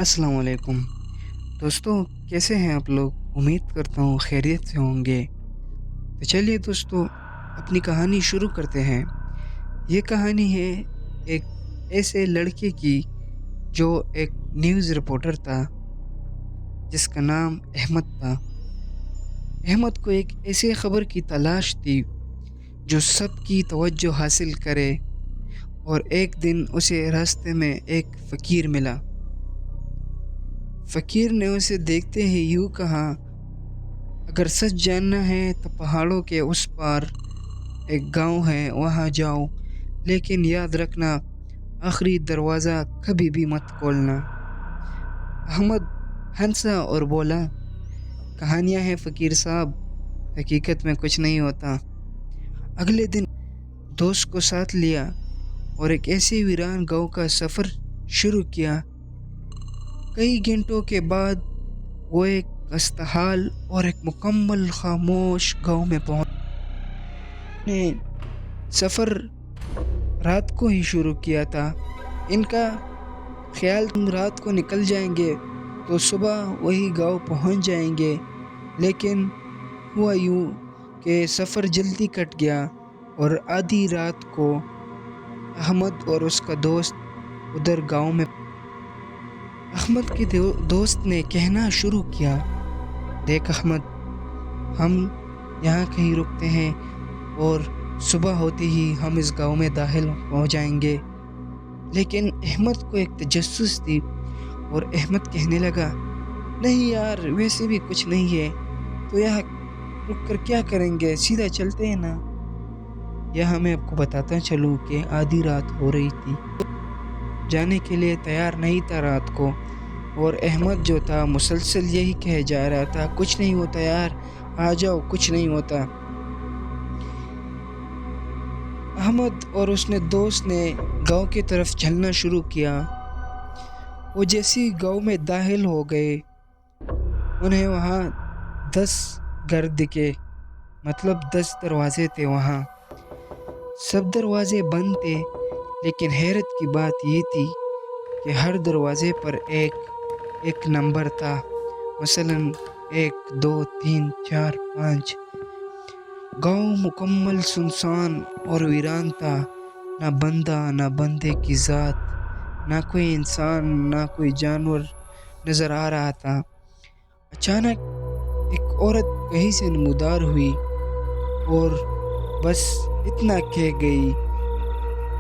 अस्सलाम वालेकुम। दोस्तों, कैसे हैं आप लोग? उम्मीद करता हूँ खैरियत से होंगे। तो चलिए दोस्तों, अपनी कहानी शुरू करते हैं। ये कहानी है एक ऐसे लड़के की जो एक न्यूज़ रिपोर्टर था, जिसका नाम अहमद था। अहमद को एक ऐसी खबर की तलाश थी जो सबकी तवज्जो हासिल करे, और एक दिन उसे रास्ते में एक फ़कीर मिला। फ़कीर ने उसे देखते ही यूँ कहा, अगर सच जानना है तो पहाड़ों के उस पार एक गांव है, वहां जाओ, लेकिन याद रखना, आखिरी दरवाज़ा कभी भी मत खोलना। अहमद हंसा और बोला, कहानियां हैं फ़कीर साहब, हकीकत में कुछ नहीं होता। अगले दिन दोस्त को साथ लिया और एक ऐसे वीरान गांव का सफ़र शुरू किया। कई घंटों के बाद वो एक खस्ताहाल और एक मुकम्मल खामोश गांव में पहुंचे। सफ़र रात को ही शुरू किया था। इनका ख्याल तुम रात को निकल जाएंगे तो सुबह वही गांव पहुंच जाएंगे, लेकिन हुआ यूं कि सफ़र जल्दी कट गया और आधी रात को अहमद और उसका दोस्त उधर गांव में। अहमद के दोस्त ने कहना शुरू किया, देख अहमद, हम यहाँ कहीं रुकते हैं और सुबह होते ही हम इस गांव में दाखिल हो जाएंगे। लेकिन अहमद को एक तजस्सुस थी और अहमद कहने लगा, नहीं यार, वैसे भी कुछ नहीं है तो यहाँ रुक कर क्या करेंगे, सीधा चलते हैं ना। यह मैं आपको बताता चलूँ कि आधी रात हो रही थी, जाने के लिए तैयार नहीं था रात को। और अहमद जो था मुसलसल यही कहे जा रहा था, कुछ नहीं होता यार, आ जाओ, कुछ नहीं होता। अहमद और उसने दोस्त ने गांव की तरफ चलना शुरू किया। वो जैसे ही गांव में दाखिल हो गए, उन्हें वहाँ 10 घर दिखे, मतलब 10 दरवाजे थे वहाँ। सब दरवाजे बंद थे, लेकिन हैरत की बात ये थी कि हर दरवाजे पर एक एक नंबर था। मसलन 1 2 3 4 5। गांव मुकम्मल सुनसान और वीरान था। ना बंदा, ना बंदे की ज़ात, ना कोई इंसान, ना कोई जानवर नज़र आ रहा था। अचानक एक औरत कहीं से नमूदार हुई और बस इतना कह गई,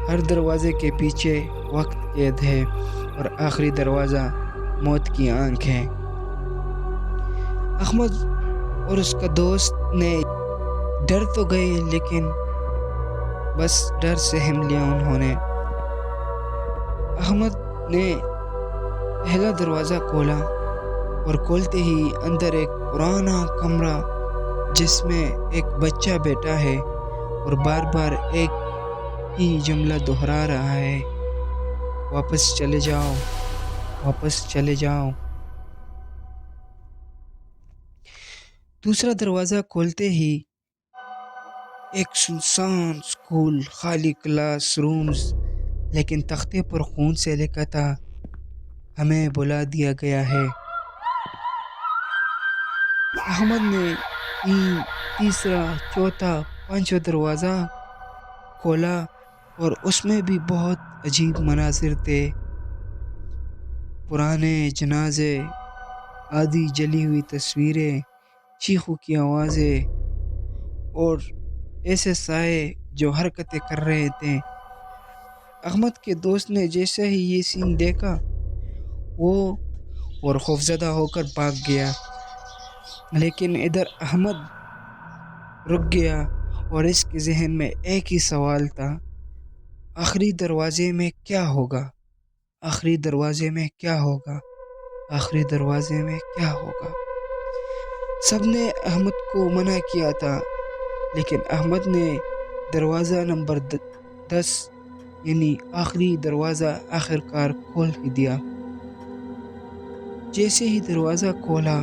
हर दरवाजे के पीछे वक्त कैद है और आखिरी दरवाज़ा मौत की आंख है। अहमद और उसका दोस्त ने डर तो गए, लेकिन बस डर सहम लिया उन्होंने। अहमद ने पहला दरवाज़ा खोला और खोलते ही अंदर एक पुराना कमरा, जिसमें एक बच्चा बैठा है और बार बार एक ही जुमला दोहरा रहा है, वापस चले जाओ, वापस चले जाओ। दूसरा दरवाज़ा खोलते ही एक सुनसान स्कूल, खाली क्लास रूम्स, लेकिन तख्ते पर खून से लिखा था, हमें बुला दिया गया है। अहमद ने तीसरा, चौथा, पांचवा दरवाज़ा खोला और उसमें भी बहुत अजीब मनाजिर थे। पुराने जनाजे, आधी जली हुई तस्वीरें, चीखों की आवाज़ें और ऐसे साए जो हरकतें कर रहे थे। अहमद के दोस्त ने जैसे ही ये सीन देखा, वो और खौफजदा होकर भाग गया। लेकिन इधर अहमद रुक गया और इसके जहन में एक ही सवाल था, आखिरी दरवाजे में क्या होगा, आखिरी दरवाजे में क्या होगा, आखिरी दरवाजे में क्या होगा। सबने अहमद को मना किया था, लेकिन अहमद ने दरवाज़ा नंबर 10, यानी आखिरी दरवाज़ा, आखिरकार खोल ही दिया। जैसे ही दरवाज़ा खोला,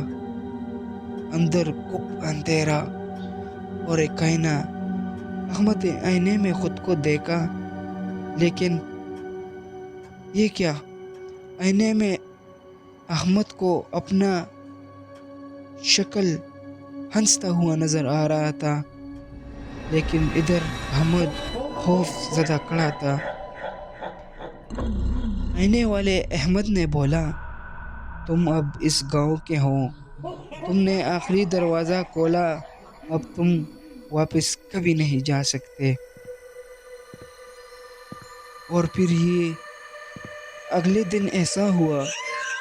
अंदर गुप अंधेरा और एक आईना। अहमद ने आईने में खुद को देखा, लेकिन ये क्या, आईने में احمد کو اپنا شکل ہنستا ہوا نظر آ رہا تھا، لیکن ادھر احمد خوف زدہ کھڑا تھا۔ آنے والے احمد نے بولا، تم اب اس گاؤں کے ہو، تم نے آخری دروازہ کھولا، اب تم واپس کبھی نہیں جا سکتے۔ اور پھر یہ اگلے دن ایسا ہوا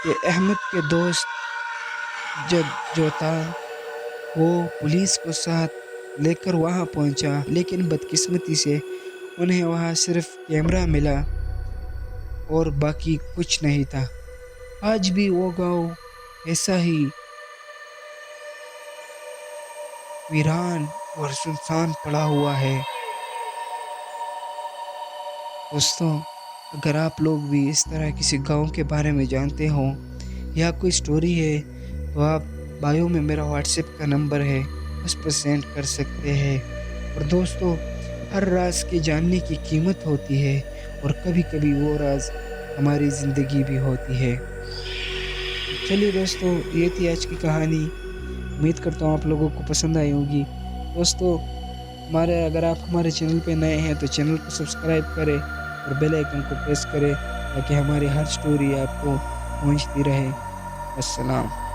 کہ احمد کے دوست جد جو تھا وہ پولیس کو ساتھ لے کر وہاں پہنچا، لیکن بدقسمتی سے انہیں وہاں صرف کیمرہ ملا اور باقی کچھ نہیں تھا۔ آج بھی وہ گاؤں ایسا ہی ویران اور سنسان پڑا ہوا ہے۔ دوستوں، اگر آپ لوگ بھی اس طرح کسی گاؤں کے بارے میں جانتے ہوں یا کوئی سٹوری ہے تو آپ بایو میں میرا واٹس ایپ کا نمبر ہے، اس پر سینڈ کر سکتے ہیں۔ اور دوستوں، ہر راز کے جاننے کی قیمت ہوتی ہے، اور کبھی کبھی وہ راز ہماری زندگی بھی ہوتی ہے۔ چلیے دوستوں، یہ تھی آج کی کہانی۔ امید کرتا ہوں آپ لوگوں کو پسند آئی ہوگی۔ دوستوں، اگر آپ ہمارے چینل پہ نئے ہیں تو چینل کو سبسکرائب کریں اور بیل آئیکن کو پریس کریں تاکہ ہماری ہر سٹوری آپ کو پہنچتی رہے۔ السلام۔